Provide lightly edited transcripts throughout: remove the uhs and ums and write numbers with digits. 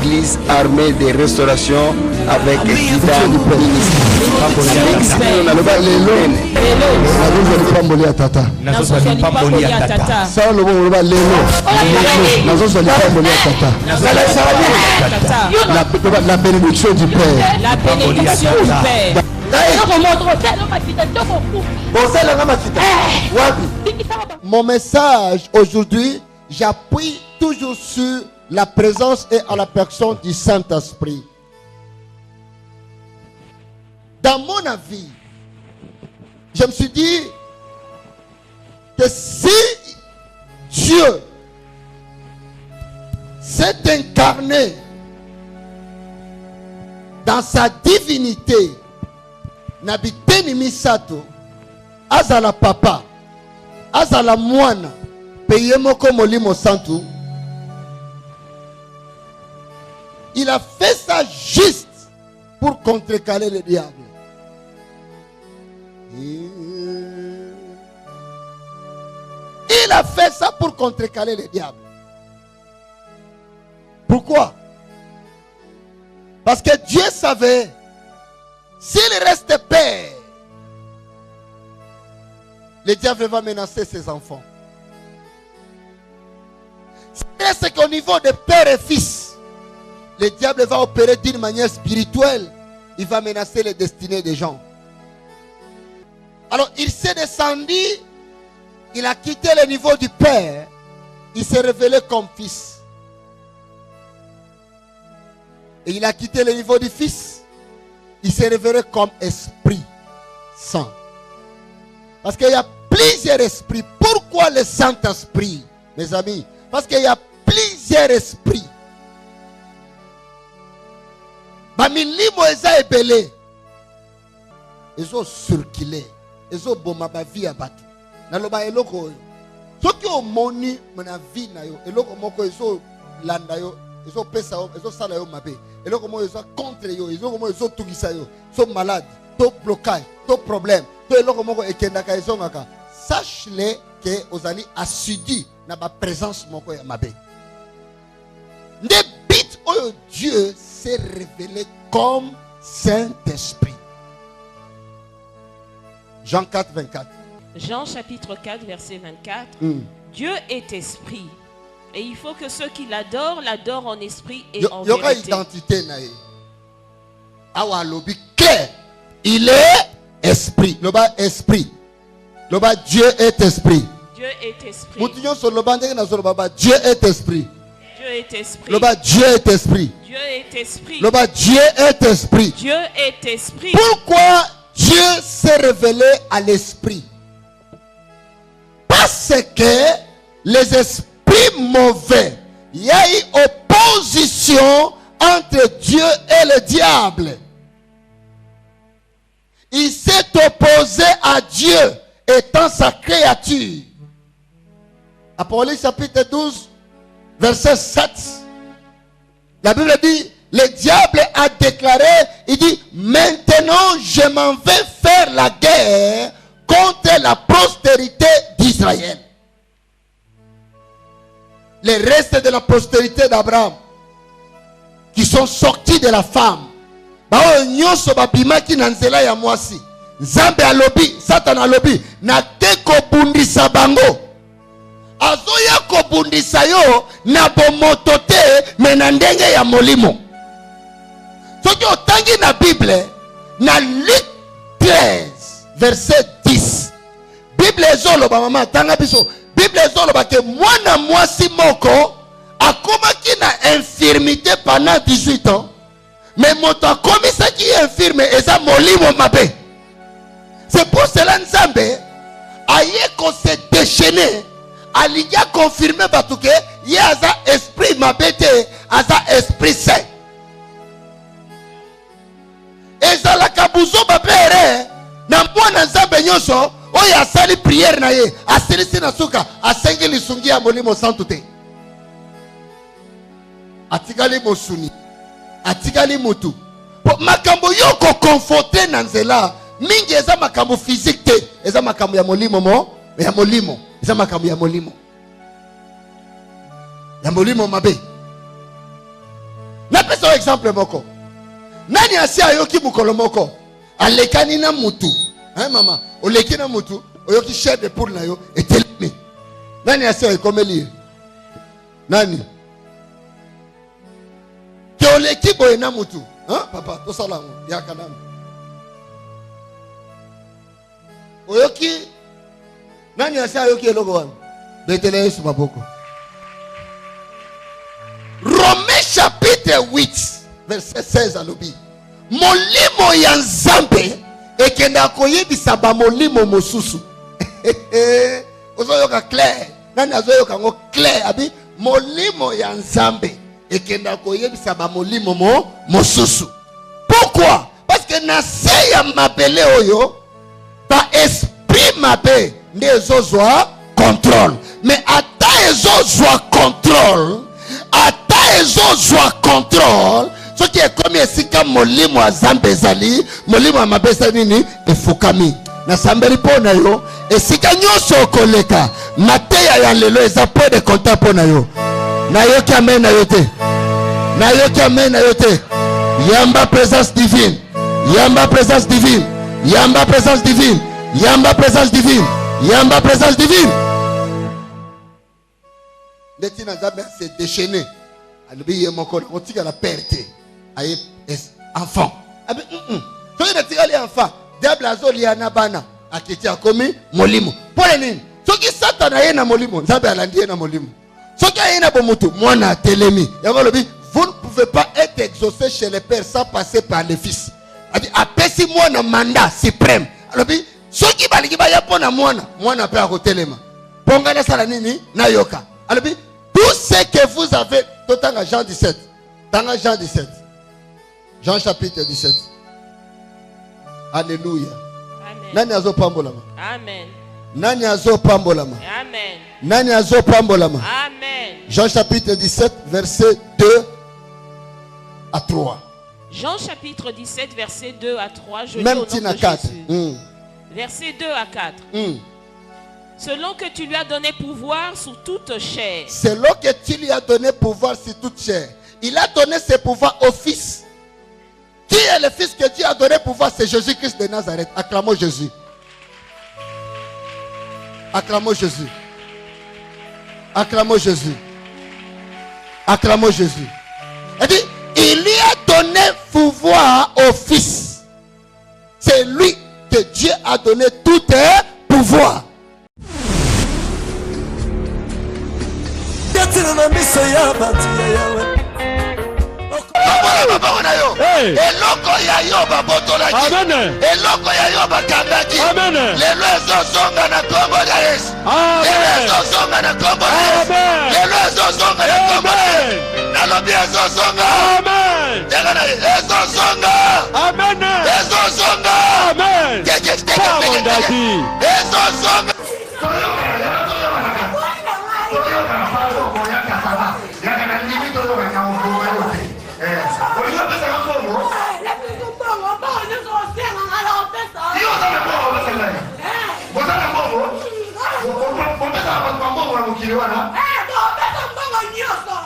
église armée de restauration avec guitare ministre. La bénédiction du Père. La bénédiction du Père. Mon message aujourd'hui, j'appuie toujours sur la présence et à la personne du Saint-Esprit. Dans mon avis, je me suis dit que si Dieu s'est incarné dans sa divinité, Nabiteni Misato, Azala Papa, Azala Mwana, Peyemoko Molimo Santu, il a fait ça juste pour contrecarrer le diable. Il a fait ça pour contrecarrer le diable. Pourquoi? Parce que Dieu savait, s'il reste père, le diable va menacer ses enfants. C'est qu'au niveau de père et fils, le diable va opérer d'une manière spirituelle. Il va menacer les destinées des gens. Alors il s'est descendu, il a quitté le niveau du père, il s'est révélé comme fils. Et il a quitté le niveau du fils, il s'est révélé comme Esprit Saint. Parce qu'il y a plusieurs esprits. Pourquoi le Saint-Esprit, mes amis? Parce qu'il y a plusieurs esprits. Bamilimo eza ebele. Ezo circuler. Ezo boma ba vie abatu. Naloba eloko oyo. Soki omoni na vie na yo, eloko moko ezo landa yo, ezo pesa yo, ezo sala yo mabe. Eloko moko ezo contre yo, eloko moko ezo tungisa yo. So malade, to blocage, to problème, to eloko moko ekendaka ezo ngaka. Sache-le que ozali assidu na ba présence moko ya mabe. Ne bit oyo Dieu s'est révélé comme Saint-Esprit. Jean 4, 24. Jean chapitre 4, verset 24. Dieu est esprit. Et il faut que ceux qui l'adorent, l'adorent en esprit et en vérité. Yoka identité nae. Awa lobi clair. Il est esprit. Loba esprit. Loba Dieu est esprit. Dieu est esprit. Moutinyo so loba ndenge na so loba Dieu est esprit. Dieu est esprit. Loba Dieu est esprit. Dieu est esprit. Loba Dieu est esprit. Dieu est esprit. Pourquoi Dieu s'est révélé à l'esprit? Parce que les esprits mauvais, il y a eu opposition entre Dieu et le diable. Il s'est opposé à Dieu étant sa créature. Apocalypse chapitre 12, verset 7. La Bible dit, le diable a déclaré, il dit, maintenant je m'en vais faire la guerre contre la postérité d'Israël. Les restes de la postérité d'Abraham qui sont sortis de la femme. Bao nyoso babimaki na nzela ya mwasi. Nzambe alobi, Satan alobi, na teko bundisa bango. Azoya kobundisa yo na bomoto te mena ndenge ya molimo. Soki otangi na Bible na Luc 13 verset 10. Bible ezoloba mama tanga biso. Bible ezoloba ke mwana mwasi moko akomaki na infirmité pendant 18 ans. Mais moto akomisaki infirme eza molimo mabe. C'est pour cela Nzambe aye ko se déchaîner. Aliya confirmé batuke ye aza esprit mabete aza esprit saint. Ezala kabuzo babere na mwana Nzambe nyonso oyo asali prière na ye asilisi na suka asengi lisungi ya molimo santu te. Atikali mosuni atikali mutu makambo yoko conforter na nzela mingi eza makambo physique te eza makambo ya molimo mo ya molimo. Eza makambo ya molimo. Ya molimo mabe. Napesa exemple moko. Nani asi ayoki mukolo moko. Alekani na mutu. Hein maman, oleki na mutu, oyoki chef de poule na yo etelemi. Nani asi ayikomeli? Nani? Ke oleki boye na mutu. Hein papa, to sala ngo ya kanam. Oyoki nani asi ayoki eloko wana? Betele Yesu maboko. Romains chapitre 8 verset 16 alobi. Molimo ya Nzambe ekenda koyebisa ba molimo mosusu. Ozoyoka clair. Nani azoyoka ngo clair abi molimo ya Nzambe ekenda koyebisa ba molimo mosusu. Pourquoi? Parce que na se ya mabele oyo ba esprit mabe nde ezozwa contrôle. Mais ata ezozwa contrôle, ata ezozwa contrôle, ce qui est comme esika molimo wa Nzambe ezali, molimo wa mabe ezali nini efukami. Na sambeli pona yo, esika nyonso okoleka, mateya ya lelo eza point de contact pona yo. Na yoki amen na yote. Na yoki amen na yote. Yamba présence divine. Yamba présence divine. Yamba présence divine. Yamba présence divine. Yamba présence divine. Ndeti na Nzambe s'est déchaîné. Alobi ye moko on tika la perte. Aye enfant. Abi soki na tika les enfants. Diable azoli ana bana. Akiti akomi molimo. Pole nini? Soki Satan aye na molimo, Nzambe alandi ye na molimo. Soki aye na bomutu, mwana telemi. Yango lobi, vous ne pouvez pas être exaucé chez le Père sans passer par le Fils. Adi apesi mwana mandat suprême. Alobi, soki baliki ba ya pona mwana pe akotelema. Ponga na sala nini na yoka. Alobi, tout ce que vous avez, totanga Jean 17. Tanga Jean 17. Jean chapitre 17. Alléluia. Amen. Nani azo pambolama? Amen. Nani azo pambolama? Amen. Nani azo pambolama? Amen. Jean chapitre 17 verset 2 à 3. Jean chapitre 17 verset 2 à 3. Je lis Même au nom tina de 4. Jésus. Verset 2 à 4. Selon que tu lui as donné pouvoir sur toute chair. Selon que tu lui as donné pouvoir sur toute chair. Il a donné ses pouvoirs au Fils. Qui est le Fils que Dieu a donné pouvoir? C'est Jésus-Christ de Nazareth. Acclamons Jésus. Acclamons Jésus. Acclamons Jésus. Acclamons Jésus. Il dit, il lui a donné pouvoir au Fils. C'est lui que Dieu a donné tout pouvoir. Eloko ya yo babotolaki. Eloko ya yo bakangaki. Lelo ezosonga na kombo ya Yesu. Lelo ezosonga na kombo ya Yesu. Lelo ezosonga na kombo ya Yesu. Nalobi ezosonga. Tegana ezosonga. Ezosonga. Ezosonga.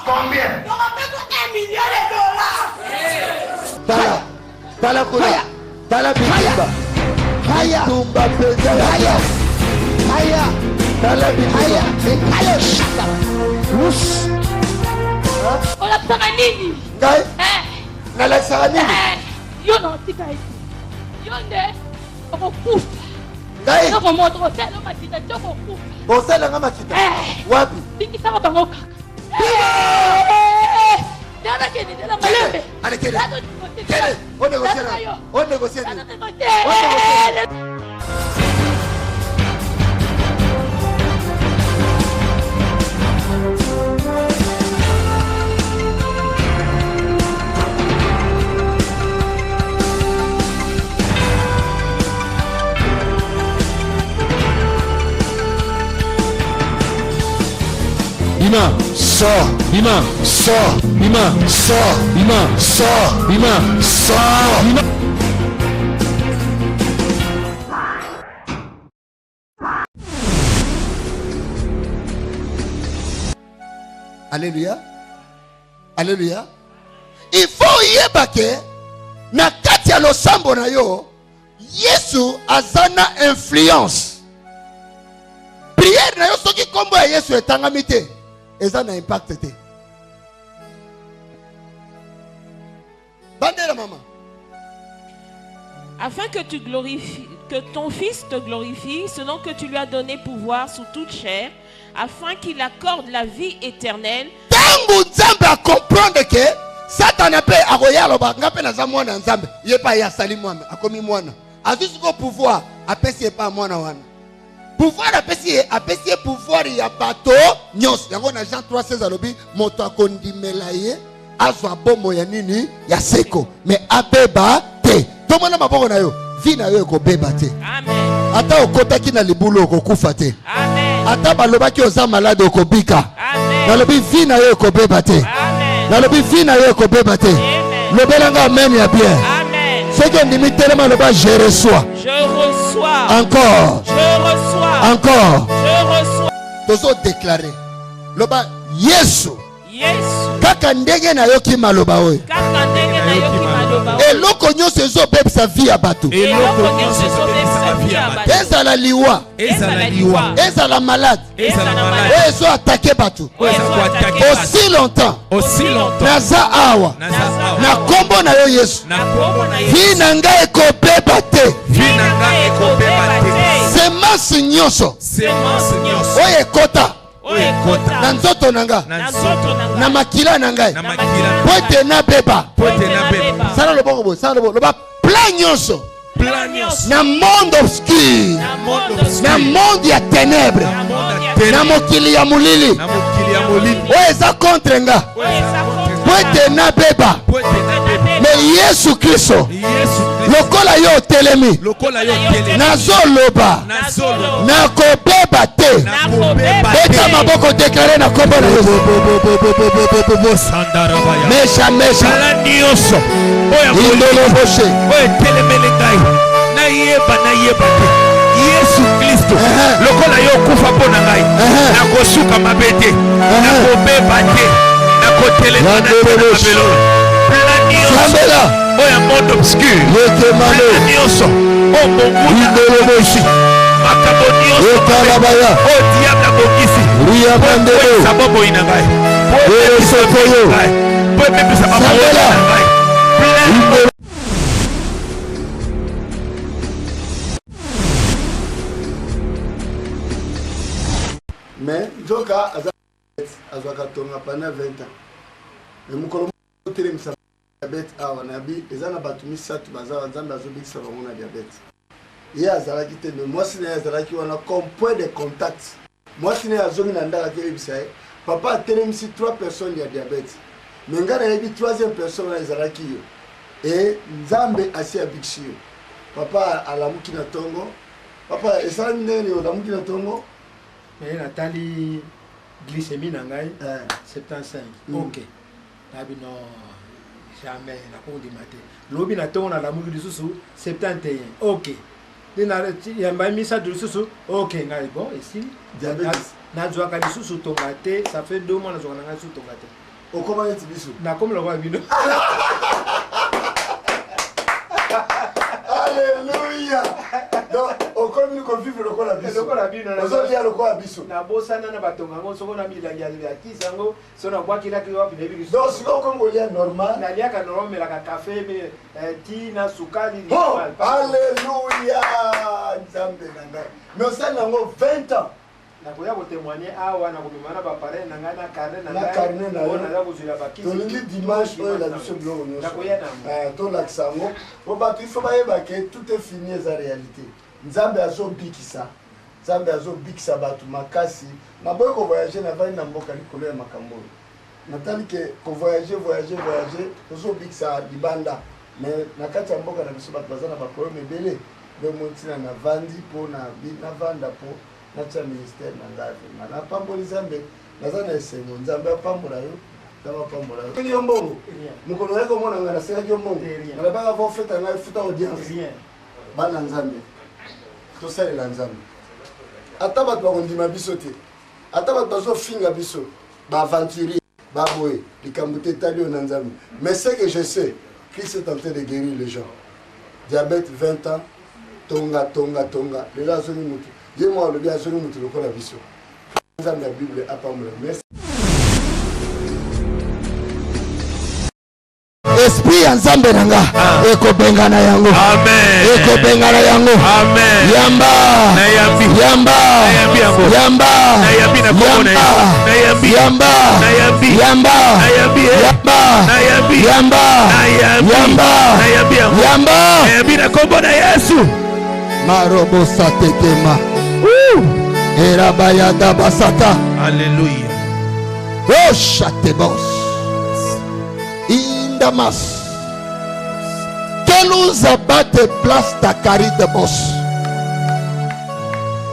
Combien? Tala kula. Tala bitumba. Bitumba pesa. Haya. Tala bitumba. Haya shaka. Us. Ola paka nini? Ngai? Nala saka nini? Yo no tika iti. Yo nde okufa. Ngai? Noko moto kosela matita toko kufa. Bosela nga makita. Wapi? Bingisa bango kaka. Dana keni dana malembe. Allez, quel est? On négocie là. On négocie. Bima, sors, Bima, sors, Bima, sors, Bima, sors, Bima, sors. Bima. Alléluia. Alléluia. il faut yebake na kati ya losambo na yo Yesu azana influence. Prière na yo soki kombo ya Yesu etangami te eza na impact te. Bandela maman. Afin que tu glorifies, que ton Fils te glorifie, selon que tu lui as donné pouvoir sous toute chair, afin qu'il accorde la vie éternelle. Tangu Nzambe a comprendre que Satan a pe aroya loba ngape na za mwana Nzambe yepa ya sali mwana akomi mwana azusu ko pouvoir apesi pa mwana wana pouvoir apesi pouvoir ya bato nyos yango na Jean 3:16 alobi moto akondimela ye azwa bombo ya nini ya seko mais abeba te to mwana maboko na yo vi na yo ekobeba te. Amen. Ata okotaki na libulu okokufa te. Amen. Ata balobaki oza malade okobika. Amen. Nalobi vi na yo ekobeba te. Amen. Nalobi vi na yo ekobeba te. Amen. Lobelanga amen ya bien. Amen. Ce que ndimi telema loba je reçois. Je reçois. Encore. Je reçois. Encore. Je reçois. Tozo déclarer. Loba Yesu. Yesu. Kaka ndenge na yoki maloba oyo. Kaka ndenge na yoki maloba oyo. Eloko nyonso ezobebisa vie ya bato. Eloko nyonso ezobebisa vie ya bato. Ezala liwa. Ezala liwa. Ezala malade. Ezala malade. Oyo ezo attaquer bato. Oyo ezo attaquer bato. Aussi longtemps. Aussi longtemps. Naza awa. Na kombo na yo Yesu. Na kombo na Yesu. Vi na ngai ekobeba te. Vi na ngai ekobeba te. Semence nyonso. Semence nyonso. Oyo ekota. Oyo ekota. Na nzoto na nga. Na nzoto na nga. Na makila na ngai. Na makila. Po ete nabeba. Po ete nabeba. Sala loboko bo. Sala loboko. Loba plan nyonso. Plan nyonso. Na monde obscur. Na monde obscur. Na monde ya ténèbres. Na monde ya ténèbres. Na mokili ya mulili. Na mokili ya molili. Oyo eza contre nga. Oyo eza contre Po ete nabeba. Po ete nabeba. Mais Yesu Kristo. Yesu Kristo. Lokola yo telemi. Lokola yo telemi. Nazoloba. Nazolo. Nakobeba te. Nakobeba Beta te. maboko déclaré na kombo na Yesu. Sandarabaya. Mesha mesha. Kala nyonso. Oya Indolo boshe. oyo etelemeli ngai nayeba te Yesu Kristo lokola yo okufa mpo na ngai nakosuka mabe te nakobeba te nakotelema na mabelo plan nyonso Sambela. oyo monde obscur Yetemano. plan nyonso oyo monguna Indolo boshe. makambo nyonso Yetalabaya. oyo diable abongisi Ria bandelo. po bomoi na ngai Ere sokoyo. po ememisa maboyi Sambela. na ngai plan Indolo. Mais Joka azwaka tonga pendant 20 ans. Mais mukolo telemisa diabète awa na bi ezana batu misatu baza Nzambe azobikisa bango na diabète. Ye azalaki te mais moi sina azalaki wana comme point de contact. Moi sina azongi na ndaka kelebisa ye. Papa atelemisi 3 personnes ya diabète. Mais ngana yebi 3e personne na ezalaki yo. Et Nzambe asi abikisi yo. Papa alamuki na tongo. Papa esala ndenge yo alamuki na tongo. Mais Nathalie glycémie nangai 75. OK. Nabi non jamais na ko di maté. Lobi na tongo na lamu di susu 71. OK. Dina yamba misa di susu OK ngai bon ici Diabète. Na joa ka di susu tongate ça fait 2 mois na joa na susu tongate. O comment est biso? Na comme le roi bino. Alléluia. Donc au comme nous vivre le kola biso. Le kola bino na. Ozo dia le kola biso. Na bosana na batonga ngo soko na milangi ya kisango sona bwa kila kiwa binebi. Donc si on comme olia normal. Na liaka normal la café mais ti na sukali Oh, alléluia. Nzambe nanga. Mais ça nango 20 ans. nakoya kotémoigner awa na komimana ba parrain na ngai na carnet na Na carnet na yo. na la kozula bakisi Tolingi dimanche oyo la biso biloko nyonso. nakoya na Tolakisa yango. Po bato il faut bayeba ke tout est fini eza réalité. Nzambe azobikisa. Nzambe azobikisa bato makasi. Naboyi kovoyager na vandi na mboka likolo ya makambo oyo. Natali ke kovoyager tozobikisa libanda. Mais na kati ya mboka na biso bato baza na baproblème ebele. Nde motina na vandi mpo na vanda mpo natia ministère na ngai na pamboli Nzambe naza na esengo Nzambe apambola yo Nzambe apambola yo yo mbongo mokolo yako mona ngana nasekaki yo mbongo nalabaka vo feta ngai futa audience bana Nzambe tosalela Nzambe ata bato bakondima biso te ata bato bazofinga biso baaventurier Baboué, les Kamouté, Tali, Nanzami. Mais ce que je sais, Christ est en train de guérir les gens. Diabète 20 ans, Tonga. Les gens sont moutés. Dis-moi, le bien, sont moutés, le corps la vision. La Bible, à part moi. Merci. Esprit ensemble nanga eko bengana yango Amen. eko bengana yango Amen. yamba Nayambi. yamba Nayambi yango. yamba Nayambi na komo na yango. Nayambi. yamba Nayambi. yamba Nayambi. yamba Nayambi. yamba Nayambi. yamba Nayambi yango. yamba Nayambi na komo na Yesu. marobo satetema erabayada basata. Alléluia. Oh chatebos Indamas que nous abatte place takari de boss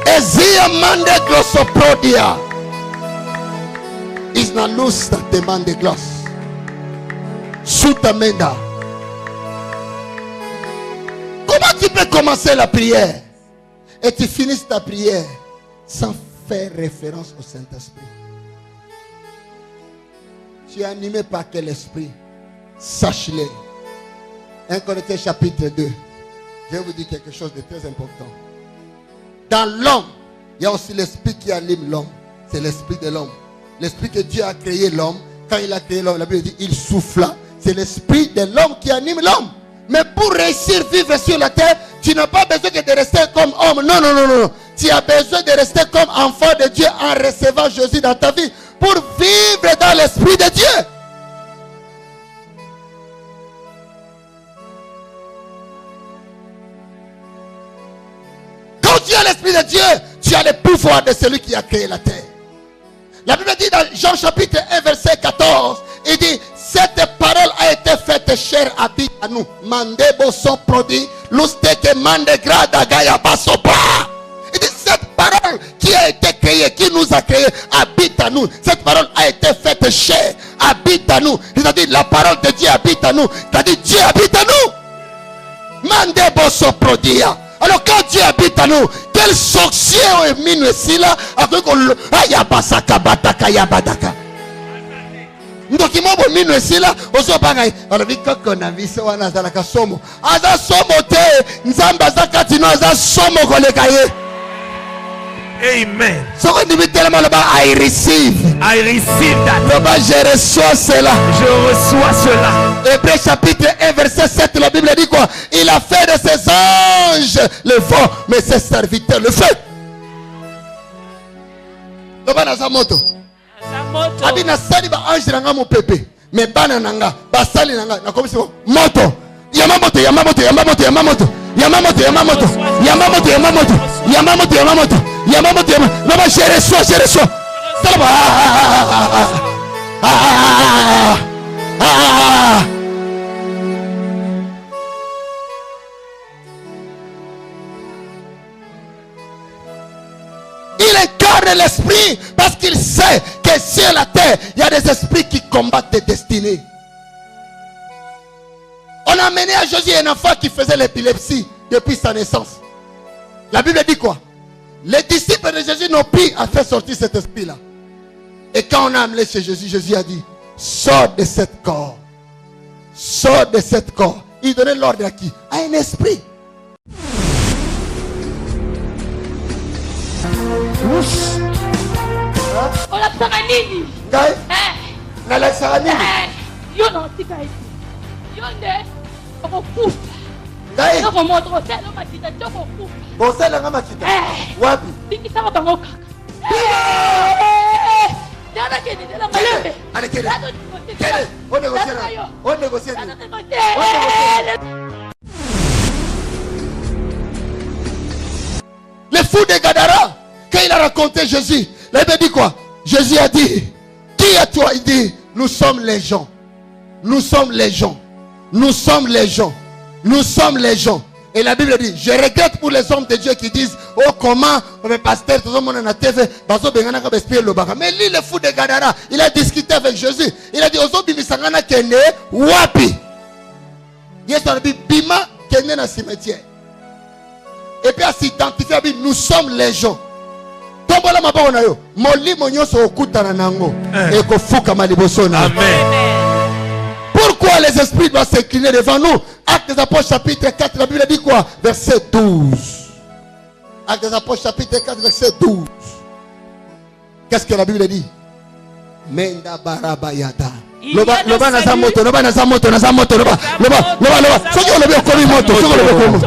Ezia mande glossoprodia is na luz ta demande gloss Soutamenda. Comment tu peux commencer la prière et tu finis ta prière sans faire référence au Saint-Esprit? Tu es animé par quel esprit? Sache-le. 1 Corinthiens chapitre 2. Je vais vous dire quelque chose de très important. Dans l'homme, il y a aussi l'esprit qui anime l'homme. C'est l'esprit de l'homme. L'esprit que Dieu a créé l'homme. Quand il a créé l'homme, la Bible dit il souffla. C'est l'esprit de l'homme qui anime l'homme. Mais pour réussir à vivre sur la terre, tu n'as pas besoin de rester comme homme. Non. Tu as besoin de rester comme enfant de Dieu en recevant Jésus dans ta vie. Pour vivre dans l'esprit de Dieu. Quand tu as l'esprit de Dieu, tu as le pouvoir de celui qui a créé la terre. La Bible dit dans Jean chapitre 1 verset 14, il dit, cette parole a été faite chair habite à nous. Mandebo son produit, l'usteke mande grada gaya basopa. Il dit, cette parole qui a été créée, qui nous a créés, habite à nous. Cette parole a été faite chair, habite à nous. C'est-à-dire, la parole de Dieu habite à nous. C'est-à-dire, Dieu habite à nous. Mandebo son produit. Alors quand Dieu habite à nous, quel sorcier est mis ici là avec ayabasaka bataka yabadaka. Ndoki mobo mino ici là ozo bangai alobi koko na biso wana zalaka somo. Aza somo te nzamba zakati no aza somo koleka ye. Amen. I receive. I receive that. Je reçois cela. Je reçois cela. Hébreux chapitre 1 verset 7, la Bible dit quoi? Il a fait de ses anges le vent, mais ses serviteurs le feu. Abina sali ba ange nanga mo pepe, mais bana nanga ba sali nanga na comme ça moto. Yamamoto Yamamoto Yamamoto Yamamoto Yamamoto Yamamoto Yamamoto Yamamoto Yamamoto Yamamoto Yamamoto Yamamoto. Non, je reçois. Il incarne l'esprit parce qu'il sait que sur la terre, il y a des esprits qui combattent des destinées. On a amené à Jésus un enfant qui faisait l'épilepsie depuis sa naissance. La Bible dit quoi? Les disciples de Jésus n'ont pu faire sortir cet esprit-là. Et quand on a amené chez Jésus, Jésus a dit, sors de cette corps. Sors de cette corps. Il donnait l'ordre à qui? À un esprit. On a nini. Gai? Nalaisaka nini? Yo non tika iti. Yo nde okokufa. Gai? Yo komoto kosela makita to kokufa. Bosela nga makita. Wapi? Bikisa ko bango kaka. Dana kene dana malembe. Allez, kele. Dana Kele. On négocie. On négocie. Le fou de Gadara, quand il a raconté Jésus, la Bible dit quoi? Jésus a dit, qui à toi? Il dit, nous sommes les gens. Nous sommes les gens. Nous sommes les gens. Nous sommes les gens. Et la Bible dit, je regrette pour les hommes de Dieu qui disent, oh comment, le pasteur, tout le monde a TV, mais lui, le fou de Gadara, il a discuté avec Jésus. Il a dit, Ozo bimisangana kene, wapi. Yes, on a dit, bima kene na cimetière. Et puis à s'identifier, nous sommes les gens. tombola maboko na yo molimo nyonso okutana nango ekofukama liboso na. Pourquoi les esprits doivent s'incliner devant nous? Actes des Apôtres chapitre 4, la Bible dit quoi? Verset 12. Actes des Apôtres chapitre 4, verset 12. Qu'est-ce que la Bible dit? Menda barabayada. Loba na zamoto, loba na zamoto, na zamoto, loba. Soki on lobe komi moto, soki on lobe komi.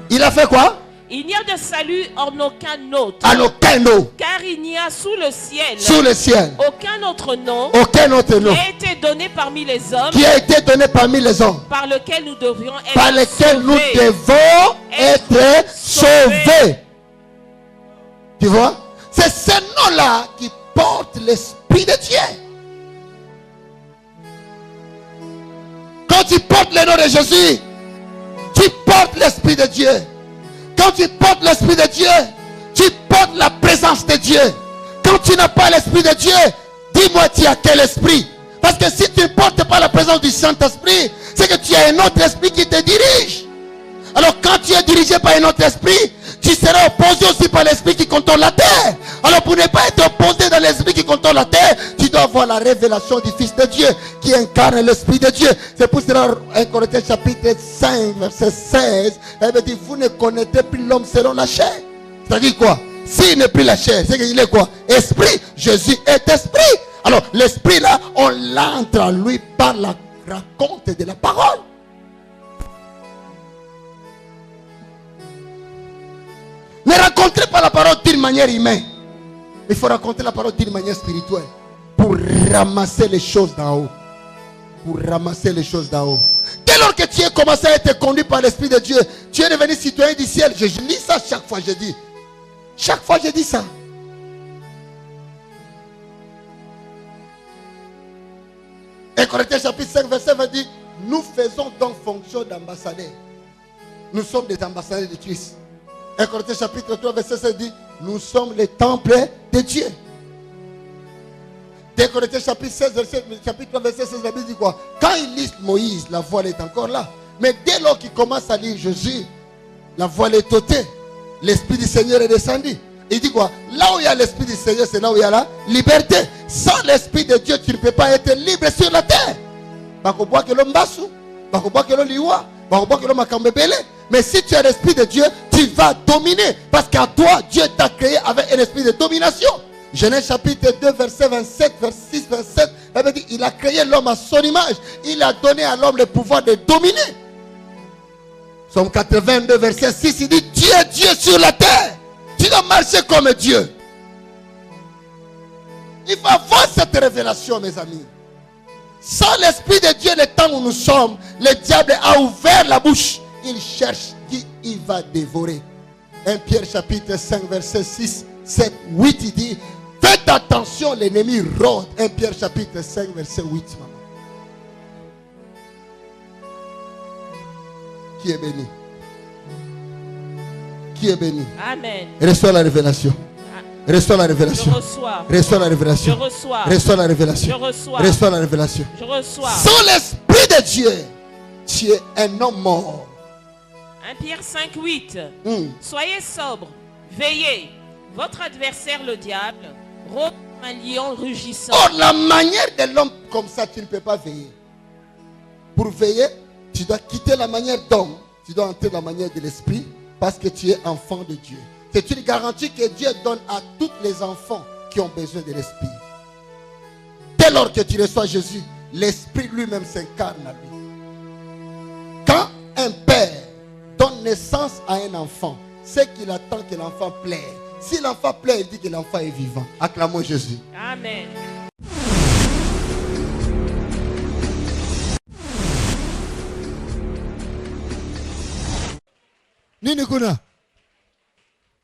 Il a fait quoi? Il n'y a de salut en aucun autre. En aucun autre. Car il n'y a sous le ciel. Sous le ciel. Aucun autre nom. Aucun autre nom. Qui a été donné parmi les hommes. Qui a été donné parmi les hommes. Par lequel nous devrions être par lequel sauvés. Nous devons être sauvés. Tu vois? C'est ce nom-là qui porte l'Esprit de Dieu. Quand tu portes le nom de Jésus, tu portes l'Esprit de Dieu. Quand tu portes l'Esprit de Dieu, tu portes la présence de Dieu. Quand tu n'as pas l'Esprit de Dieu, dis-moi tu as quel esprit? Parce que si tu ne portes pas la présence du Saint-Esprit, c'est que tu as un autre esprit qui te dirige. Alors quand tu es dirigé par un autre esprit, tu seras opposé aussi par l'esprit qui contrôle la terre. Alors pour ne pas être opposé dans l'esprit qui contrôle la terre, tu dois avoir la révélation du Fils de Dieu qui incarne l'Esprit de Dieu. C'est pour cela 1 Corinthiens chapitre 5 verset 16, elle dit vous ne connaissez plus l'homme selon la chair. C'est-à-dire quoi? S'il n'est plus la chair, c'est qu'il est quoi? Esprit. Jésus est esprit. Alors l'esprit là, on l'entre en lui par la raconte de la parole. Ne racontez pas la parole d'une manière humaine. Il faut raconter la parole d'une manière spirituelle. Pour ramasser les choses d'en haut. Pour ramasser les choses d'en haut. Dès lors que tu as commencé à être conduit par l'Esprit de Dieu, tu es devenu citoyen du ciel. Je lis ça chaque fois, je dis. Chaque fois, je dis ça. Et Corinthiens chapitre 5, verset 20 dit, nous faisons donc fonction d'ambassadeurs. Nous sommes des ambassadeurs de Christ. Et Corinthiens chapitre 3, verset 16 dit, nous sommes les temples de Dieu. Dès Corinthiens chapitre 16, chapitre 3, verset 16, la Bible dit quoi? Quand il lit Moïse, la voile est encore là. Mais dès lors qu'il commence à lire Jésus, la voile est ôtée. L'Esprit du Seigneur est descendu. Il dit quoi? Là où il y a l'Esprit du Seigneur, c'est là où il y a la liberté. Sans l'Esprit de Dieu, tu ne peux pas être libre sur la terre. Mais si tu as l'Esprit de Dieu, tu vas dominer. Parce qu'à toi, Dieu t'a créé avec un esprit de domination. Genèse chapitre 2, verset 27, verset 6, 27. Il dit, il a créé l'homme à son image. Il a donné à l'homme le pouvoir de dominer. Psaume 82, verset 6, il dit, tu es Dieu sur la terre. Tu dois marcher comme Dieu. Il faut avoir cette révélation, mes amis. Sans l'Esprit de Dieu, le temps où nous sommes, le diable a ouvert la bouche. Il cherche qui il va dévorer. 1 Pierre chapitre 5, verset 6, 7, 8, il dit, faites attention, l'ennemi rôde. 1 Pierre chapitre 5, verset 8, maman. Qui est béni? Qui est béni? Amen. Reçois la révélation. Reçois la révélation. Je reçois. Reçois la révélation. Je reçois. Reçois la révélation. Je reçois. Reçois la révélation. Je reçois. Sans l'Esprit de Dieu, tu es un homme mort. 1 Pierre 5, 8. Soyez sobres, veillez. Votre adversaire, le diable, rôde comme un lion rugissant. Or, la manière de l'homme comme ça, tu ne peux pas veiller. Pour veiller, tu dois quitter la manière d'homme. Tu dois entrer dans la manière de l'esprit parce que tu es enfant de Dieu. C'est une garantie que Dieu donne à tous les enfants qui ont besoin de l'esprit. Dès lors que tu reçois Jésus, l'esprit lui-même s'incarne à lui. Quand un père donne naissance à un enfant, c'est qu'il attend que l'enfant plaire. Si l'enfant plaît, il dit que l'enfant est vivant. Acclamons Jésus. Amen. Nini kuna?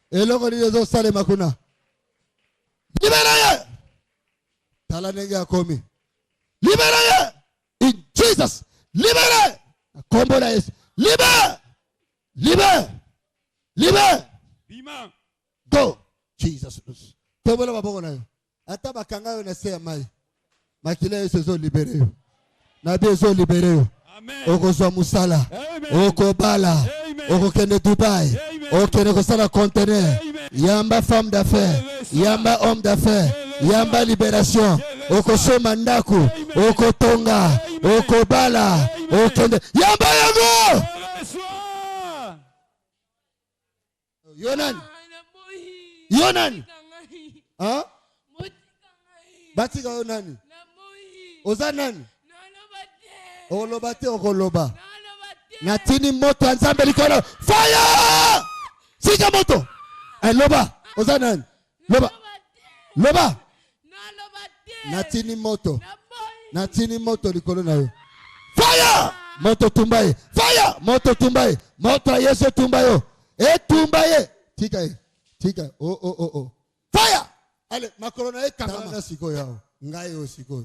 Eloko nizo sale makuna. Liberaye. Tala nenge akomi. Liberaye. In Jesus. Liberaye. Kombo na Yesu. Liberaye. Liberaye. Liberaye. Bima. Go. Jesus. Tobola maboko na yo. Ata bakanga yo na se ya mai. Makila Yesu zo libere yo. Nabi zo libere yo. Okozwa musala. Okobala. Okokende Dubai. Okende kosala conteneur. Yamba femme d'affaires. Yamba homme d'affaires. Yamba libération. Okoso mandaku. Okotonga. Okobala. Okende. Yamba yango. Yonan. Yonan. Hein? Batika Yonan. Ozanan. Olobate okoloba. Natini moto ensemble likolo. Fire! Sika moto. Loba. Ozanan. Loba. Loba. Natini moto. Natini moto likolo na yo. Fire! Moto tumbaye. Fire! Moto tumbaye. Moto Yesu tumbayo. Tumbaye. Tika. Tika. Oh. Fire! Allez, makolo na kama siko yao. Ngai o siko.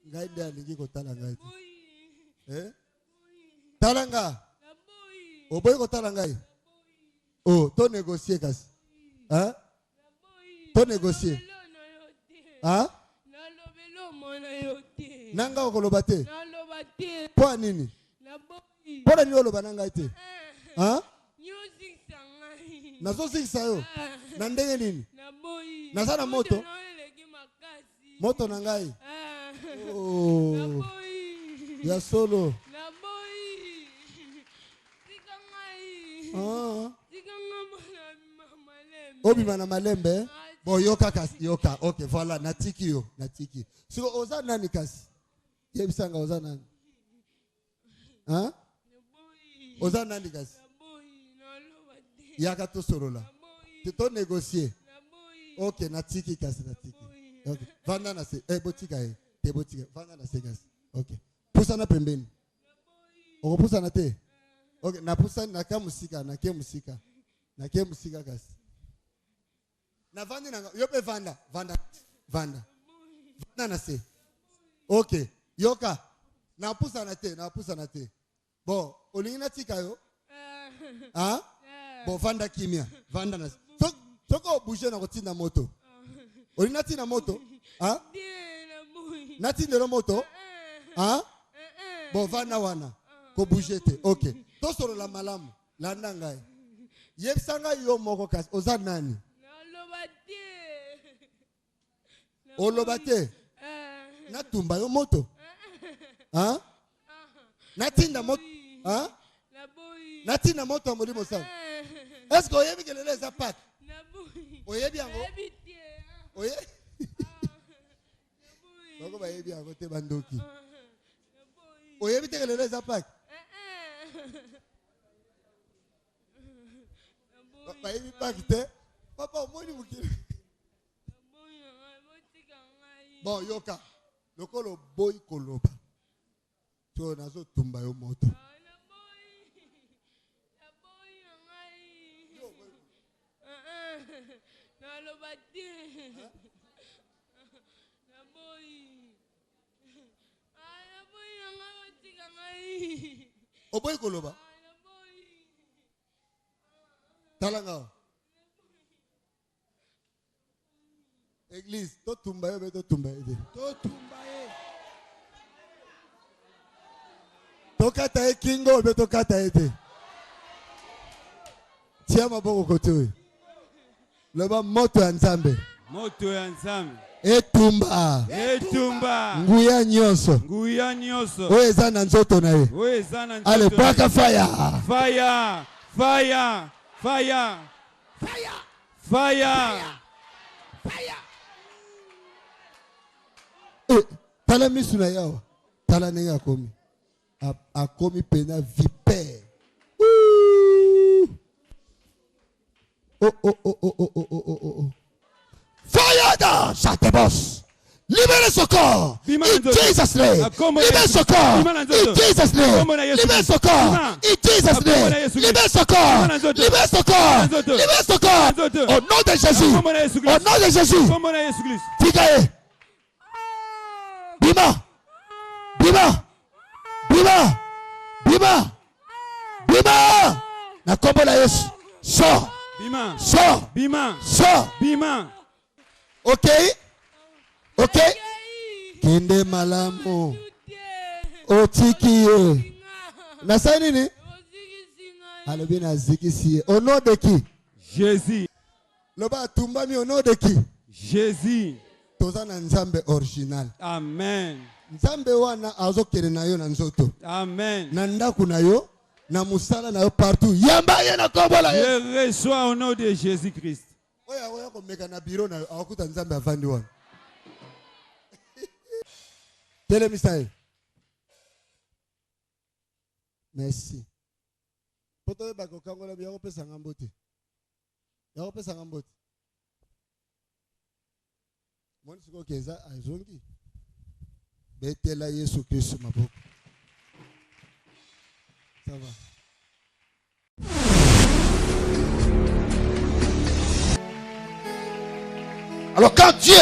Ngai ndia lingi ko tala ngai. Talanga. Oboy ko tala ngai. Oh, to négocier kasi. Hein? To négocier. Hein? Nanga okoloba te. Po nini? Po na niolo bananga ite. Hein? Nazo sikisa yo. Na ndenge nini? Nazana moto. Moto na ngai. Oh. Ya solo. Obi mana malembe. Bon yoka kasi yoka. Okay, voilà, natiki yo, natiki. Siko oza nani kasi? Yebisanga oza nani? Hein? Oza nani kasi? Yaka to sorola. Tito négocier. Okay, natiki kasi natiki. Okay. Vanda na se. Botika te botika. Vanda na se kasi. Okay. Pusa na pembeni. Oko pusa na te. Okay, na pusa na ka musika, na ke musika. Na ke musika kasi. Na vandi na yope vanda. Vanda na se. Okay. Yoka. Na pusa na te. Bon, olingina tika yo. Hein? Bon, vanda kimia. Vanda na se. Toko bouger na kotina moto. Olingina tina moto? Hein? Natina moto? Hein? Bon, vanda wana. Ko bouger te. Okay. To soro la malamu. Landa ngai. Yebsanga yo moko kasi. Oza nani? Olobate. Natumba yo moto. Hein? Natinda moto. Hein? Natinda moto molimo sana. Est-ce que oyebi kelele za pat? Oyebi yango? Oye? Bako ba yebi yango te bandoki. Oyebi te kelele za pat? Ba yebi pat te? Papa omoni mukile. Bon, yoka. Lokolo boy koloba. Tu nazo tumba yo moto. Oboy koloba. Talanga. Église, to tumba yo, to tumba yo. To tumba yo. To kata e kingo, to kata ete. Tia maboko kote. Loba moto ya nzambe. Moto ya nzambe. Etumba. Nguya nyoso. Oeza na nzoto na ye. Ale baka fire. Tala misu na yawa. Tala nenga akomi. Akomi pena vipere. Oh. Fire down, chate boss. Libère ce corps. In Jesus' name. Libère ce corps. In Jesus' name. Libère ce corps. In Jesus' name. Libère ce corps. Libère ce corps. Libère ce corps. Au nom de Jésus. Au nom de Jésus. Fikaye. Bima. Na kombo la Yesu. Sors. Okay? Kende malamu. Otikiye. Nasa nini? Alobi na zikisiye. Au nom de qui? Jésus. Le bas tumbami au nom de qui? Jésus. Tozana nzambe original. Amen. Nzambe wana azokere na yo na nzoto. Amen. Na ndaku na yo, na musala na yo partout. Yamba ye na kobola ye. Je reçois au nom de Jésus-Christ. Oya ko meka na bureau na yo, akuta nzambe avandi wana. Tele misae. Merci. Poto ba ko kangola bi yako pesa ngambote. Yako pesa ngambote. Moni siko keza azongi. Betela Yesu Kristo maboko. Ça va. Alors quand Dieu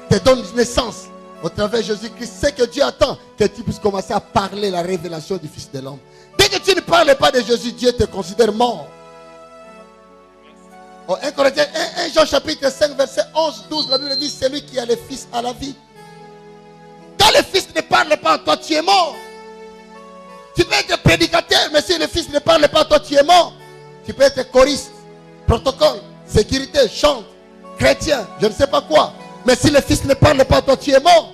te donne naissance au travers de Jésus-Christ, c'est que Dieu attend que tu puisses commencer à parler la révélation du Fils de l'homme. Dès que tu ne parles pas de Jésus, Dieu te considère mort. Oh, 1 Corinthiens 1 Jean chapitre 5 verset 11-12, la Bible dit c'est lui qui a le Fils à la vie. Quand le Fils ne parle pas à toi, tu es mort. Tu peux être prédicateur, mais si le Fils ne parle pas à toi, tu es mort. Tu peux être choriste, protocole, sécurité, chante, chrétien, je ne sais pas quoi. Mais si le Fils ne parle pas à toi, tu es mort.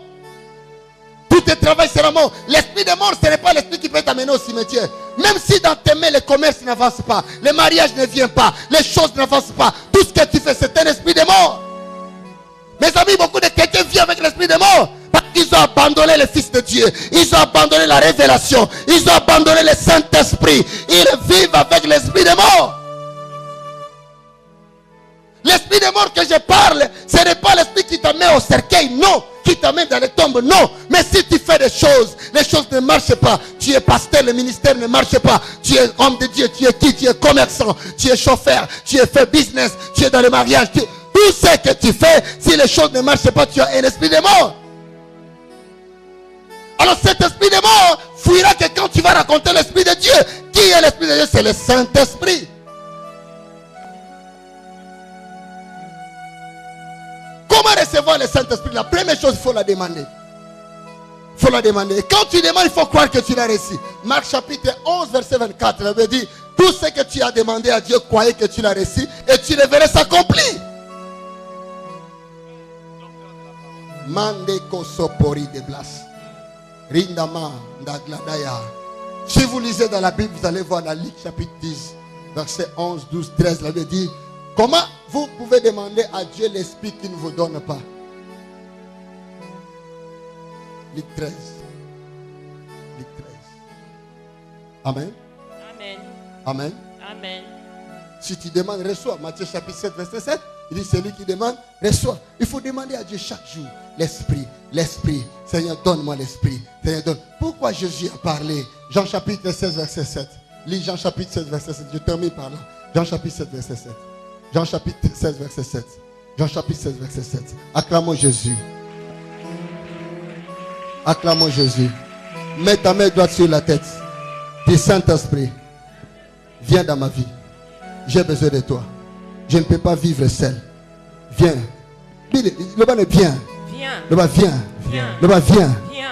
Tout tes travail sera mort. L'esprit de mort, ce n'est pas l'esprit qui peut t'amener au cimetière. Même si dans tes mains, le commerce n'avance pas, le mariage ne vient pas, les choses n'avancent pas, tout ce que tu fais, c'est un esprit de mort. Mes amis, beaucoup de chrétiens vivent avec l'esprit de mort. Parce qu'ils ont abandonné le Fils de Dieu. Ils ont abandonné la révélation. Ils ont abandonné le Saint-Esprit. Ils vivent avec l'esprit de mort. L'esprit de mort que je parle, ce n'est pas l'esprit qui t'amène au cercueil, non. Qui t'amène dans les tombes, non. Mais si tu fais des choses, les choses ne marchent pas. Tu es pasteur, le ministère ne marche pas. Tu es homme de Dieu, tu es qui? Tu es commerçant, tu es chauffeur, tu es fait business, tu es dans le mariage. Tout ce que tu fais, si les choses ne marchent pas, tu as un esprit de mort. Alors cet esprit de mort fuira que quand tu vas raconter l'esprit de Dieu. Qui est l'esprit de Dieu? C'est le Saint-Esprit. Comment recevoir le Saint-Esprit? La première chose, il faut la demander. Il faut la demander. Et quand tu demandes, il faut croire que tu l'as reçu. Marc chapitre 11, verset 24, il veut dire, tout ce que tu as demandé à Dieu, croyez que tu l'as reçu et tu le verras s'accomplir. Mande kosopori de blas. Rindama ndagladaya. Si vous lisez dans la Bible, vous allez voir dans Luc chapitre 10, verset 11, 12, 13, la Bible dit, comment vous pouvez demander à Dieu l'esprit qui ne vous donne pas? Luc 13. Luc 13. Amen. Amen. Amen. Amen. Si tu demandes, reçois. Matthieu chapitre 7, verset 7. Il dit, celui qui demande, reçoit. Il faut demander à Dieu chaque jour. L'esprit, l'esprit. Seigneur, donne-moi l'esprit. Seigneur, donne. Pourquoi Jésus a parlé? Jean chapitre 16, verset 7. Lis Jean chapitre 16, verset 7. Je termine par là. Jean chapitre 7, verset 7. Jean chapitre 16, verset 7. Jean chapitre 16, verset 7. Acclamons Jésus. Acclamons Jésus. Mets ta main droite sur la tête. Dis, Saint-Esprit, viens dans ma vie. J'ai besoin de toi. Je ne peux pas vivre seul. Viens. Le bas, viens. Viens. Le bas, viens. Viens. Le bas, viens. Viens.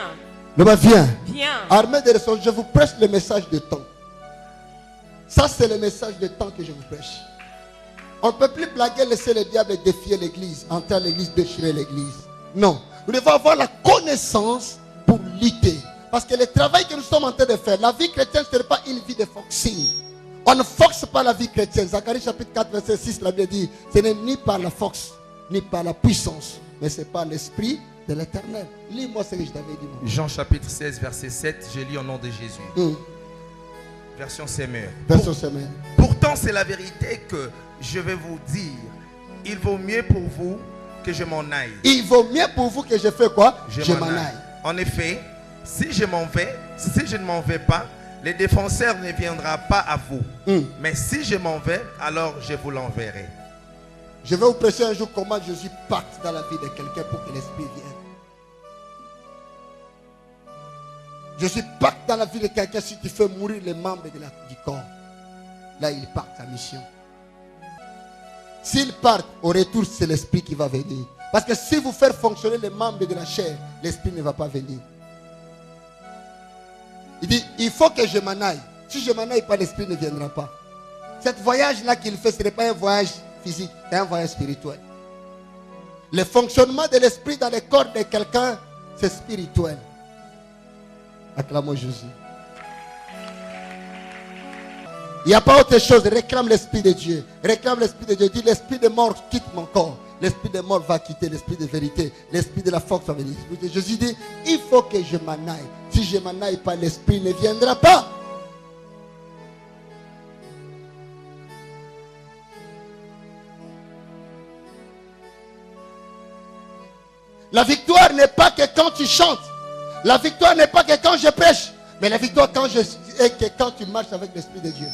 Le bas, viens. Viens. Armée de ressources, je vous prêche le message de temps. Ça, c'est le message de temps que je vous prêche. On ne peut plus blaguer, laisser le diable défier l'église, entrer à l'église, déchirer l'église. Non. Nous devons avoir la connaissance pour lutter. Parce que le travail que nous sommes en train de faire, la vie chrétienne, ce n'est pas une vie de forcing. On ne force pas la vie chrétienne. Zacharie chapitre 4, verset 6, la Bible dit, ce n'est ni par la force, ni par la puissance, mais c'est par l'esprit de l'éternel. Lis-moi ce que je t'avais dit. Jean chapitre 16, verset 7, j'ai lu au nom de Jésus. Version Semeur. Version Semeur. Pourtant, c'est la vérité que je vais vous dire. Il vaut mieux pour vous que je m'en aille. Il vaut mieux pour vous que je fais quoi? Je m'en aille. En effet, si je ne m'en vais pas, le défenseur ne viendra pas à vous. Mais si je m'en vais, alors je vous l'enverrai. Je vais vous prêcher un jour comment Jésus parte dans la vie de quelqu'un pour que l'esprit vienne. Jésus part dans la vie de quelqu'un si tu fais mourir les membres du corps. Là, il part sa mission. S'il part, au retour, c'est l'esprit qui va venir. Parce que si vous faites fonctionner les membres de la chair, l'esprit ne va pas venir. Il dit, il faut que je m'en aille. Si je m'en aille pas, l'esprit ne viendra pas. Cet voyage-là qu'il fait, ce n'est pas un voyage physique, il y a un voyage spirituel. Le fonctionnement de l'esprit dans le corps de quelqu'un, c'est spirituel. Acclamons Jésus. Il n'y a pas autre chose. Réclame l'Esprit de Dieu. Réclame l'Esprit de Dieu. Dis, l'Esprit de mort quitte mon corps. L'Esprit de mort va quitter l'Esprit de vérité. L'Esprit de la force va venir. Jésus dit, il faut que je m'en aille. Si je m'en aille pas, l'Esprit ne viendra pas. La victoire n'est pas que quand tu chantes. La victoire n'est pas que quand je prêche. Mais la victoire est que quand tu marches avec l'Esprit de Dieu.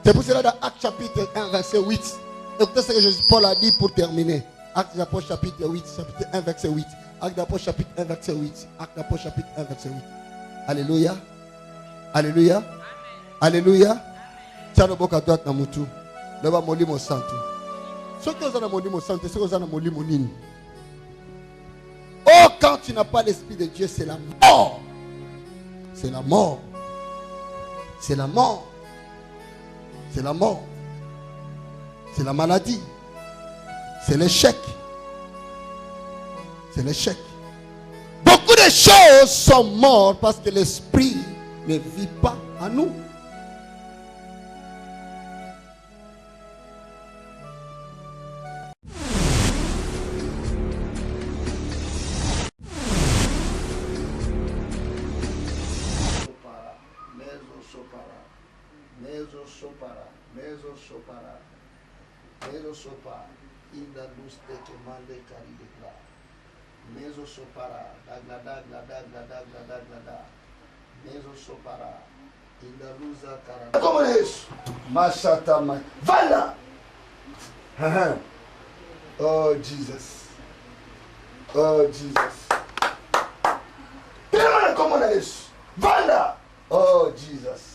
C'est pour cela dans Actes chapitre 1, verset 8. Écoutez ce que Paul a dit pour terminer. Actes d'Apôtres chapitre 8, chapitre 1, verset 8. Actes d'Apôtres chapitre 1, verset 8. Actes d'Apôtres chapitre 1, verset 8. Alléluia. Alléluia. Alléluia. Tiens le boc à droite dans mon tour. Le bas mon lit mon sang. Ceux qui ont mon lit mon sang, ceux qui ont mon lit mon nid. Oh, quand tu n'as pas l'Esprit de Dieu, c'est la mort. C'est la mort. C'est la mort. C'est la mort. C'est la maladie. C'est l'échec. C'est l'échec. Beaucoup de choses sont mortes parce que l'Esprit ne vit pas en nous. Comment est-ce? Machatama. Voilà. Oh Jesus. Oh Jesus. Comment est-ce? Voilà. Oh Jesus.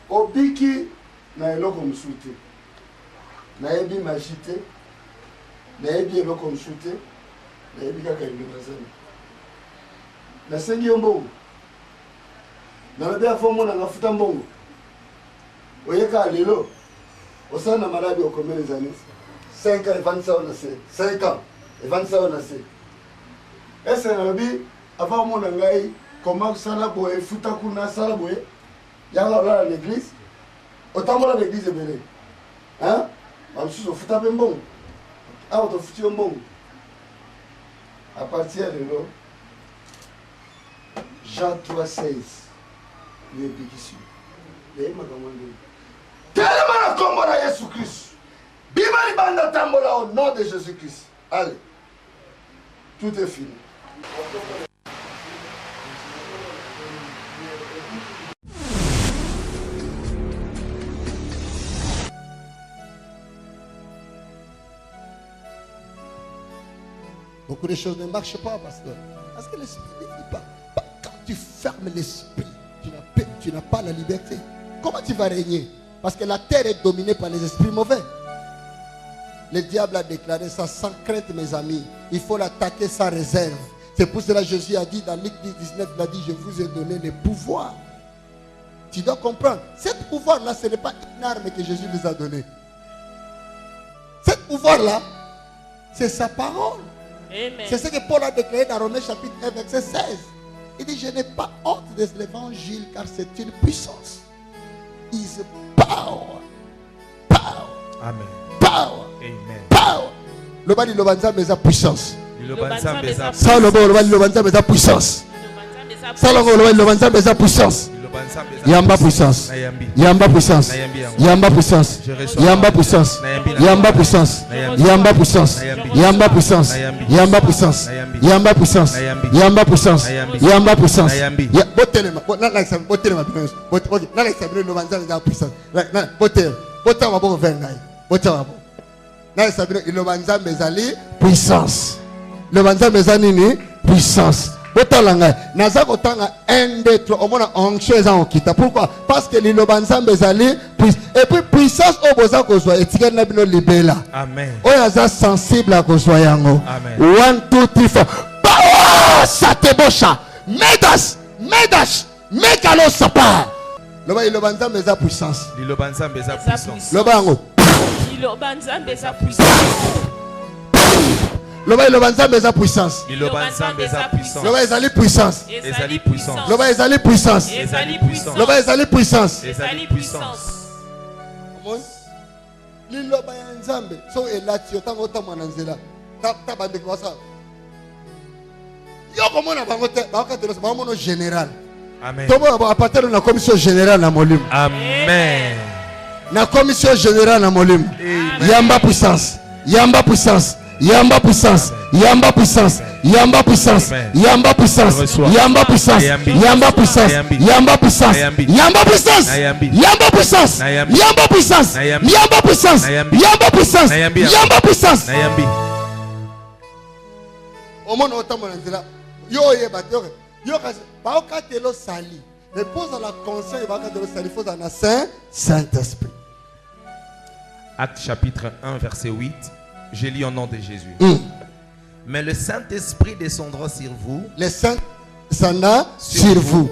Obiki na eloko msute. Na ebi machite. Na ebi eloko msute. Na ebi kaka ilibazana. Na sengi mbongo. Na nabia fomo na ngafuta mbongo. Oyeka lelo. Osana malabi okomele zani. 5 ans evansa on a se. 5 ans evansa on a se. Ese na nabi avant mon ngai comment sala boye futa kuna sala boye. Yanga là l'église. Autant moi l'église est belée. Hein? On se fout à bon. Ah, on te fout un bon. À partir de là, Jean 3,16. Il est béni. Il est commandé. Tellement la combat à Jésus-Christ. Bimali banda tambola au nom de Jésus-Christ. Allez. Tout est fini. Beaucoup de choses ne marchent pas, pasteur. Parce que l'esprit ne vit pas. Quand tu fermes l'esprit, tu n'as pas la liberté. Comment tu vas régner? Parce que la terre est dominée par les esprits mauvais. Le diable a déclaré ça sans crainte, mes amis. Il faut l'attaquer sans réserve. C'est pour cela que Jésus a dit dans Luc 19, il a dit, je vous ai donné le pouvoir. Tu dois comprendre. Ce pouvoir-là, ce n'est pas une arme que Jésus nous a donnée. Ce pouvoir-là, c'est sa parole. Amen. C'est ce que Paul a déclaré dans Romains chapitre 1, verset 16. Il dit, je n'ai pas honte de l'évangile car c'est une puissance. Is power. Power. Amen. Power. Amen. Power. Le bas dit le banza mais sa puissance. Le banza mais sa puissance. Ça le bas dit le banza mais sa puissance. Ça le bas dit le banza mais sa puissance. Yamba puissance. Yamba puissance. Yamba puissance. Yamba puissance. Yamba puissance. Yamba puissance. Yamba puissance. Yamba puissance. Yamba puissance. Yamba puissance. Yamba puissance. Botelema. Botelema. Botelema. Le banza mais puissance. Botelema. Botelema bon vengai. Botelema. Le banza mais puissance. Le banza mais nini puissance. Naza kotanga 1, 2, 3. Au moins on kita. Pourquoi? Parce que le banzambe ezali et puis puissance au boza kozwa etikana na bino libela. Amen. Oyo aza sensible à kozwa yango. Amen. 1, 2, 3, 4. Oh, Satebosha. Medas. Mekalo Sapa. Loba ilobanza meza puissance. Lilobanza mbeza puissance. Loba yango. Ilobanza mbeza puissance. Loba ilobanza meza puissance. Lilobanza mbeza puissance. Loba ezali puissance. Ezali puissance. Loba ezali puissance. Ezali puissance. Loba ezali puissance. Ezali puissance. Liloba ya nzambe so elati otango otamwana nzela ta bandeko basa yoko mona bango te bakatelo ba mono général. Amen. Tobo apatelo na commission générale na molimo. Amen. Na commission générale na molimo. Yamba puissance. Yamba puissance. Yamba puissance. Yamba puissance. Yamba puissance. Yamba puissance. Yamba puissance. Yamba puissance. Yamba puissance. Yamba puissance. Yamba puissance. Yamba puissance. Yamba puissance. Yamba puissance. Yamba puissance. Omono otamona nzela yo yeba te yo kasi ba okatelo sali mais pose la conscience ba okatelo sali faut en Saint-Esprit. Acte chapitre 1 verset 8. Je lis au nom de Jésus. Mais le Saint-Esprit descendra sur vous. Le Saint descendra sur vous.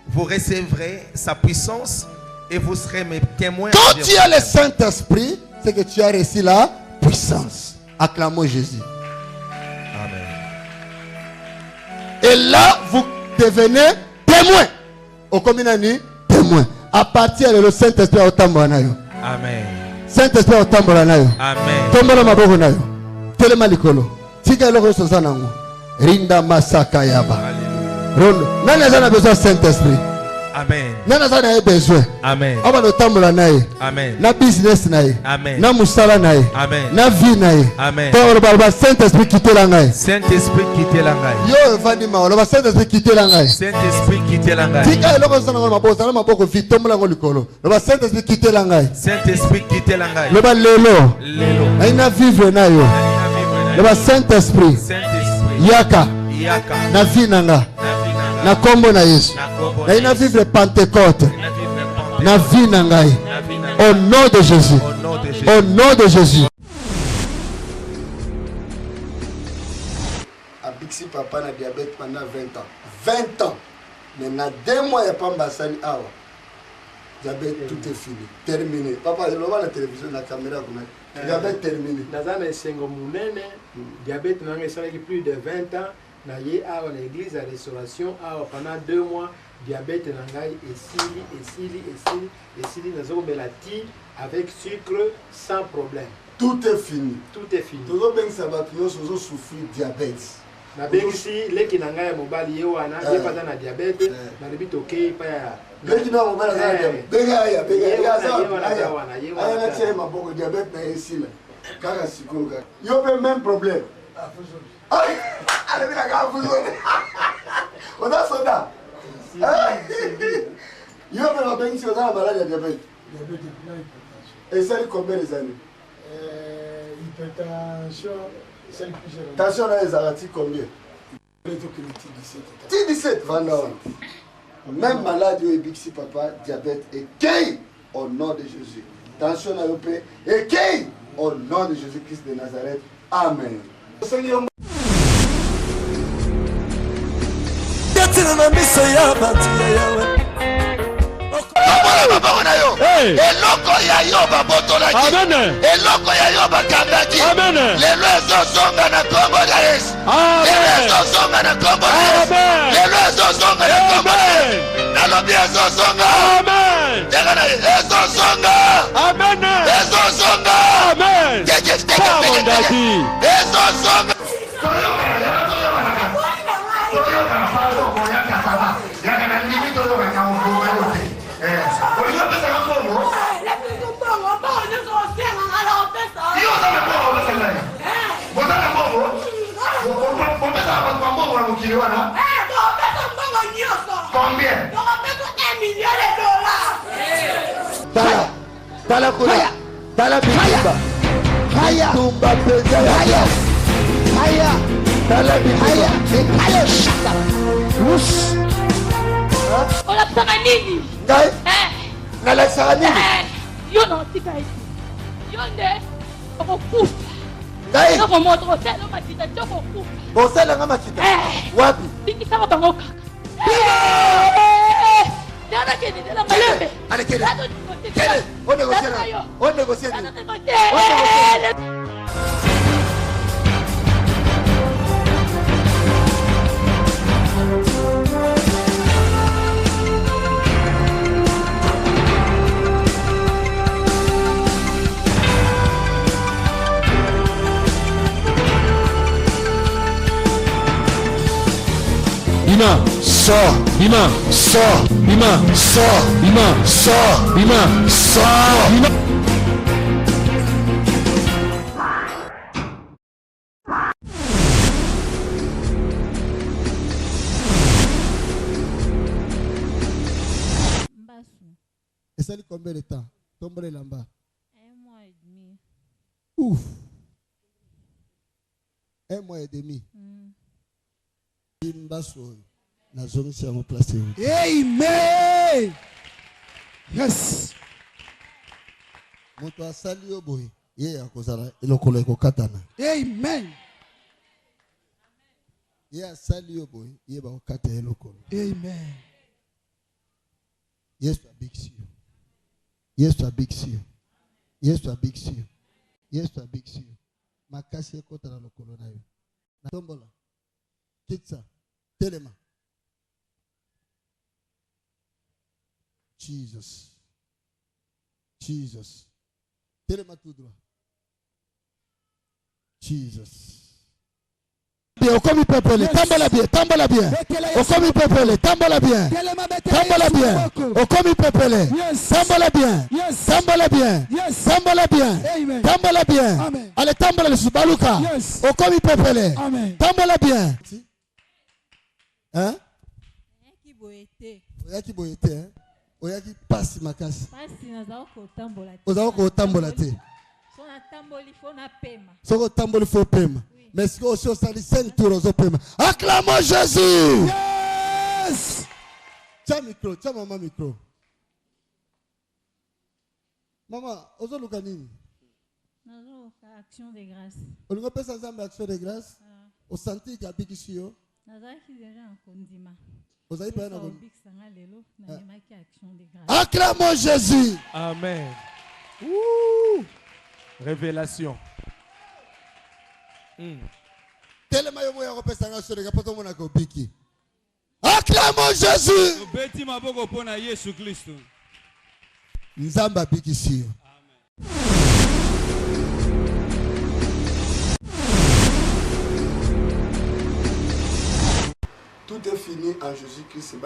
Vous recevrez sa puissance et vous serez mes témoins. Quand tu as le Saint-Esprit, c'est que tu as reçu la puissance. Acclamons Jésus. Amen. Et là, vous devenez témoins. Au communani, témoins. À partir de le Saint-Esprit au Tamboanayo. Amen. Saint-Esprit au Tamboanayo. Amen. Tombala maboko nayo. Telema likolo. Tika eloko sozana ngo. Rinda masaka yaba. Rondo. Nani azana besoin Saint-Esprit? Amen. Nani azana besoin? Amen. Aba no tambola naye. Amen. Na business naye. Amen. Na musala naye. Amen. Na vie naye. Amen. Pour le Saint-Esprit quitter la ngai. Saint-Esprit quitter la ngai. Yo vandi ma le Saint-Esprit quitter la ngai. Saint-Esprit quitter la ngai. Tika eloko sozana ngo maboko na maboko vitombola ngo likolo. Le Saint-Esprit quitter la ngai. Saint-Esprit quitter la ngai. Le ba lelo. Lelo. Aina vivre nayo. Le Saint-Esprit. Saint-Esprit. Yaka. Yaka. Na vie nanga. Na kombo na Yesu. Na ina vivre Pentecôte. Na vie nangai. Au nom de Jésus. Au nom de Jésus. Abixi papa na diabète pendant 20 ans. 20 ans. Mais na 2 mois il n'y a pas de awa. Diabète, tout est fini. Terminé. Papa, je vois la télévision, la caméra. Diabète terminé. Dans un Sengomounene, diabète n'a plus de 20 ans. Na ye à l'église à restauration pendant 2 mois diabète nangai et sili nazo melati avec sucre sans problème. Tout est fini. Tout est fini. Tout le monde ça souffrir diabète. Na bengisi leki nangai mobali ye wana ye pas na diabète na lebi toke pa ya leki na mobali na diabète. Bega ya na ma boko diabète na esila. Kaka sikoga. Yo pe même problème. Allez, on a soda. Il y a un bénéfice de la maladie de diabète. Et ça, combien les années? Hypertension, c'est le plus général. Tension, là, les arrêtés combien? 17, 29. Même maladie, Ebixi, papa, diabète, et qui au nom de Jésus. Tension, là, et qui au nom de Jésus-Christ de Nazareth. Amen. eloko ya yo babotolaki eloko ya yo bakangaki lelo ezozonga na kombo na Yesu lelo ezozonga na kombo na Yesu lelo ezozonga na kombo na Yesu nalobi ezozonga tegana ezozonga ezozonga ezozonga Combien? Tala kula. Tala bitumba. Haya. Tumba pesa. Haya. Haya. Tala bitumba. Haya. Shaka. Us. Ola paka nini? Ngai? Nala saka nini? Yo no tika iti. Yo nde. Oko kufa. Ngai? Oko moto. Oko matita. Oko kufa. Bosala nga makita. Wapi? Tingisa bango kaka. Dana kene dana malembe. Allez, quel est? On négocie là. On négocie. Bima, sors, Bima, sors, Bima, sors, Bima, sors, Bima, sors, Bima. Et ça lui combien de temps? Tombe les lambas. 1 mois et demi. Ouf. 1 mois et demi. Amen. Yes. Moto asali yo boy. Ye akozala elokolo ekokatana. Amen. Ye asali yo boy. Ye ba okata elokolo. Amen. Yes, to a big see you. Yes, to a big see you. Yes, to a big see you. Yes, to a big see you. Makasi ekota na lokolo na yo. Na tombola. Kitsa. Telema. Jesus. Jesus. Telema tout droit. Jesus. Okomi pepele, tambola bien, tambola bien. Okomi pepele, tambola bien. Tambola bien. Okomi pepele, tambola bien. Tambola bien. Tambola bien. Tambola bien. Allez, tambola le subaluka. Okomi pepele. Tambola bien. Hein? Oyaki boyete, hein? Oyaki pasi makasi. Pasi nazao ko tambola. Ozao ko tambola te. So na tamboli fo na pema. Soko tamboli fo pema. Mais ce que aussi sali 5 tours aux pema. Acclamons Jésus. Yes! Tiens micro, tiens maman micro. Maman, ozo luka nini? Nazo action de grâce. Olingo pesa nzambe action de grâce. O senti ka bikisi yo. Nazaki déjà en kondima. Ozayi pa na ko. Bixanga lelo na maki action de grâce. Acclamons Jésus. Amen. Ouh. Révélation. Tellement yo moya ko pesa nga sore ka poto mona ko biki. Acclamons Jésus. Beti maboko pona Yesu Kristo. Nzamba bikisi yo. Tout est fini en Jésus-Christ.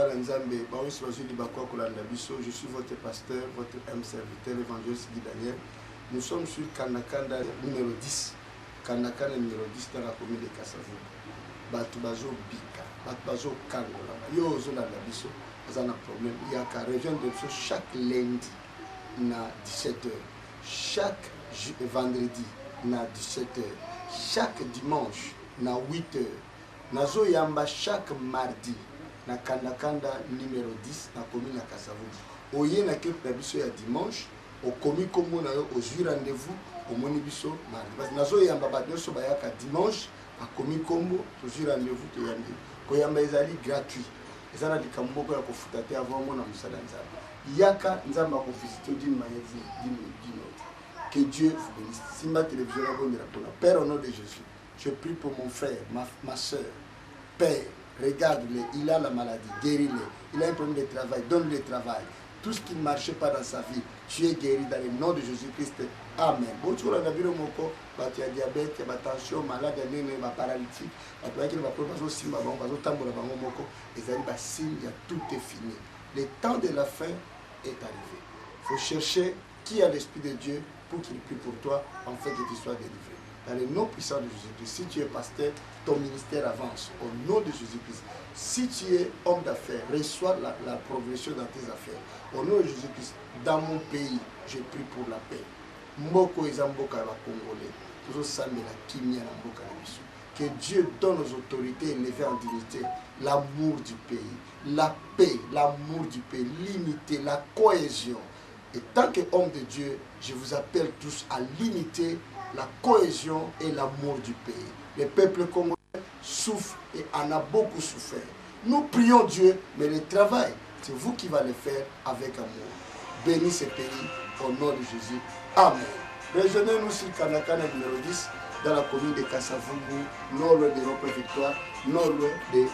Je suis votre pasteur, votre âme serviteur, l'évangéliste Guy Daniel. Nous sommes sur Kandakanda numéro 10. Kandakanda numéro 10 dans la commune de Kassavou. Batubazo Bika, Batubazo Kangola. Yo Zola Labiso, vous avez un problème. Il y a qu'à rejoindre chaque lundi na 17h. Chaque vendredi na 17h. Chaque dimanche na 8h. Nazo yamba chaque mardi na Kandakanda numéro 10 na commune ya Kassavou. Oye na quelque biso ya dimanche au komi komo na yo au rendez-vous au moni biso mardi. Parce que nazo yamba ba nyonso bayaka dimanche a komi kombo au rendez-vous to yandi. Ko yamba ezali gratuit. Ezala likambo ko ya kofuta te avant mona musala nzamba. Yaka nzamba ko visiter d'une manière d'une autre. Que Dieu vous bénisse. Simba télévision la bonne pour la Père au nom de Jésus. Je prie pour mon frère, ma soeur. Père, regarde-le, il a la maladie, guéris-le. Il a un problème de travail, donne-le le travail. Tout ce qui ne marchait pas dans sa vie, tu es guéri dans le nom de Jésus-Christ. Amen. Bon, tu as vu le mot, tu as diabète, tu as tension, malade, tu as paralytique, tu as signe, tout est fini. Le temps de la fin est arrivé. Il faut chercher qui a l'Esprit de Dieu pour qu'il prie pour toi, en fait que tu sois délivré. Dans le nom puissant de Jésus-Christ, si tu es pasteur, ton ministère avance au nom de Jésus-Christ. Si tu es homme d'affaires, reçois la progression dans tes affaires. Au nom de Jésus-Christ, dans mon pays, je prie pour la paix. Mboko ezamboka va congolais. Toujours samela kimia na mboka na biso. Que Dieu donne aux autorités élevées en dignité l'amour du pays, la paix, l'amour du pays, l'unité, la cohésion. Et tant qu'homme de Dieu, je vous appelle tous à l'unité, la cohésion et l'amour du pays. Le peuple congolais souffre et en a beaucoup souffert. Nous prions Dieu, mais le travail, c'est vous qui allez le faire avec amour. Béni ce pays au nom de Jésus. Amen. Rejoignez-nous sur Kanakana numéro 10 dans la commune de Kassavungu, nord-ouest de l'Europe Victoire, nord-ouest de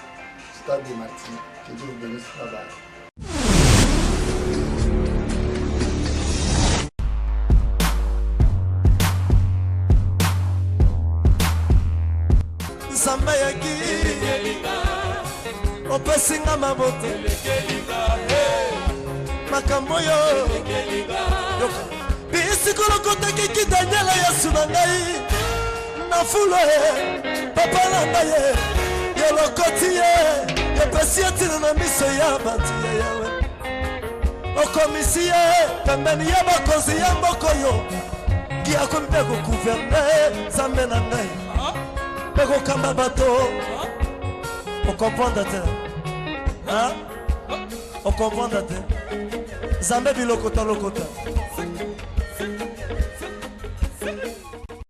Stade de Martyrs. Que Dieu vous bénisse. Bye bye. Samba yaki opesinga mabote makambo yo bisikolokotaki kidanyala yesu na ngai na fulo papa na ngai yolokoti ye yopesi etino na miso ya bantu ya yawe okomisi ye pembeni ya bakonzi ya mboka yo kiakomi mpe kokuverne nzambe na ngai Pego kamba bato, on comprend te, hein? On comprend te. Zambe bilokota lokota.